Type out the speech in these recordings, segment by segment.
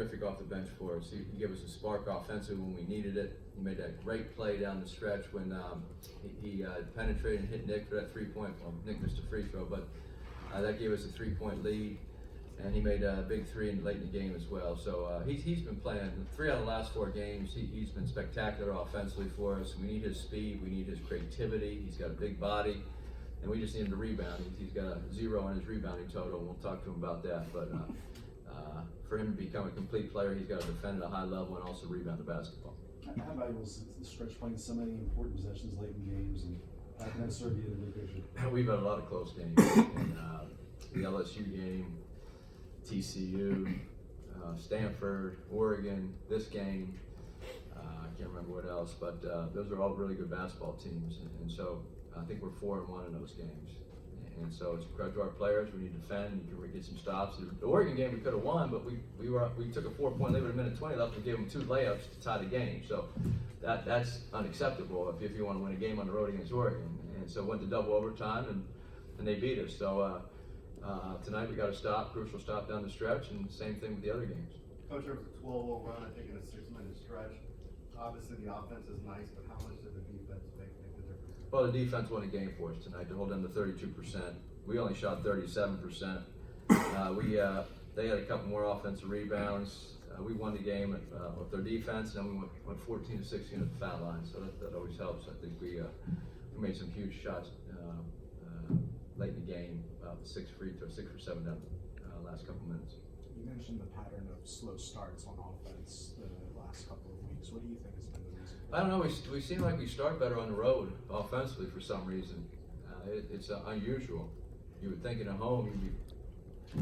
terrific off the bench for us. He gave us a spark offensively when we needed it. He made that great play down the stretch when he penetrated and hit Nick for that 3-point. Well, Nick missed a free throw, but that gave us a 3-point lead. And he made a big three late in the game as well. So he's been playing 3 out of the last 4 games. He's been spectacular offensively for us. We need his speed. We need his creativity. He's got a big body. And we just need him to rebound. He's got a 0 on his rebounding total. We'll talk to him about that. But for him to become a complete player, he's got to defend at a high level and also rebound the basketball. How valuable is the stretch playing so many important possessions late in games, and how can that serve you in the big picture? We've had a lot of close games. And, the LSU game, TCU, Stanford, Oregon, this game, I can't remember what else, but those are all really good basketball teams, and so I think we're 4-1 in those games. And so it's credit to our players. We need to defend. You can get some stops. The Oregon game we could have won, but we took a 4-point lead with a minute 20 left and gave them 2 layups to tie the game. So that's unacceptable if you want to win a game on the road against Oregon. And so went to double overtime and they beat us. So tonight we got a stop, crucial stop down the stretch, and same thing with the other games. Coach, there was a 12-0 run, I think, in a 6-minute stretch. Obviously the offense is nice, but how much did the defense make the difference? Well, the defense won a game for us tonight to hold them to 32%. We only shot 37%. They had a couple more offensive rebounds. We won the game with their defense, and then we went 14-16 at the foul line, so that always helps. I think we made some huge shots late in the game, 6 or 7 down last couple minutes. You mentioned the pattern of slow starts on offense the last couple of weeks. What do you think has been the reason? I don't know. We seem like we start better on the road offensively for some reason. It's unusual. You would think at home,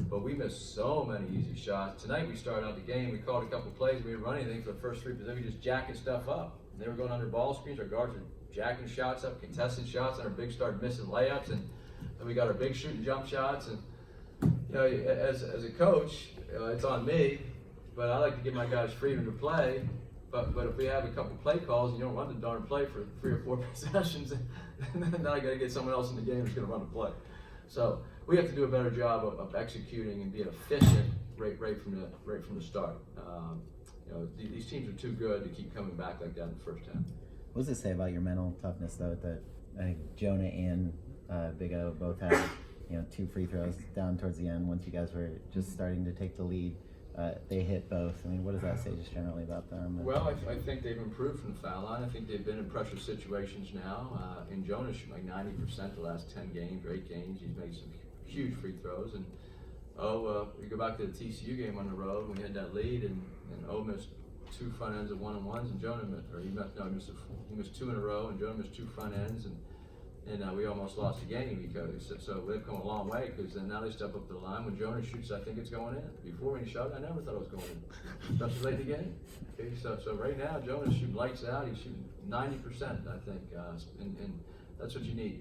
but we missed so many easy shots. Tonight we started out the game. We called a couple plays. We didn't run anything for the first 3, but then we just jacking stuff up. And they were going under ball screens. Our guards were jacking shots up, contesting shots, and our bigs started missing layups. And then we got our big shooting jump shots. And you know, as a coach, it's on me. But I like to give my guys freedom to play. But if we have a couple play calls, you don't run the darn play for 3 or 4 possessions, and then I got to get someone else in the game who's going to run the play. So we have to do a better job of executing and being efficient right from the start. You know, these teams are too good to keep coming back like that in the first half. What does it say about your mental toughness, though, that I think Jonah and Big O both had 2 free throws down towards the end once you guys were just starting to take the lead? They hit both. I mean, what does that say just generally about them? Well, I think they've improved from the foul line. I think they've been in pressure situations now. And Jonah's shooting like 90% the last 10 games or 8 games. He's made some huge free throws. And we go back to the TCU game on the road when we had that lead, and missed 2 front ends of 1-on-ones, and Jonah he missed 2 in a row, and Jonah missed 2 front ends, and we almost lost the game because so they've come a long way, because now they step up to the line. When Jonah shoots, I think it's going in. Before when he shot, I never thought it was going in, especially late in the game. Okay, so right now Jonah's shooting lights out. He's shooting 90%, I think, and that's what you need.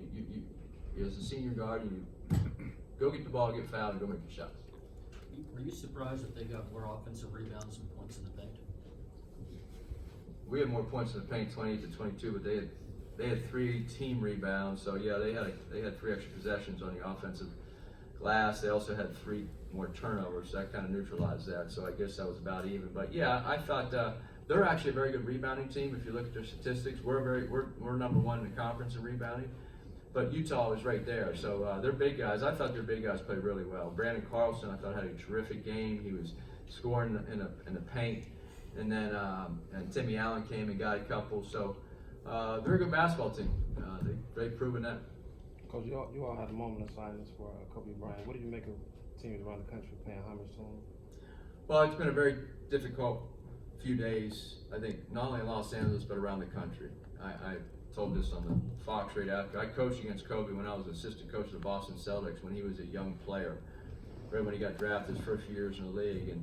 You as a senior guard, you go get the ball, get fouled, and go make your shots. Were you surprised that they got more offensive rebounds and points in the paint? We had more points in the paint, 28-22, but they had 3 team rebounds. So yeah, they had 3 extra possessions on the offensive glass. They also had 3 more turnovers. So that kind of neutralized that. So I guess that was about even. But yeah, I thought they're actually a very good rebounding team. If you look at their statistics, we're number 1 in the conference in rebounding. But Utah was right there. So their big guys, I thought their big guys played really well. Brandon Carlson, I thought, had a terrific game. He was scoring in the paint. And then and Timmy Allen came and got a couple. So they're a good basketball team. They've proven that. Coach, you all had a moment of silence for Kobe Bryant. What do you make of teams around the country paying homage to him? Well, it's been a very difficult few days, I think, not only in Los Angeles, but around the country. I told this on the Fox right after. I coached against Kobe when I was assistant coach of the Boston Celtics when he was a young player, right when he got drafted his first few years in the league.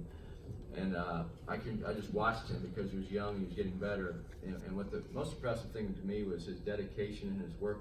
And I just watched him because he was young, he was getting better. And what the most impressive thing to me was his dedication and his work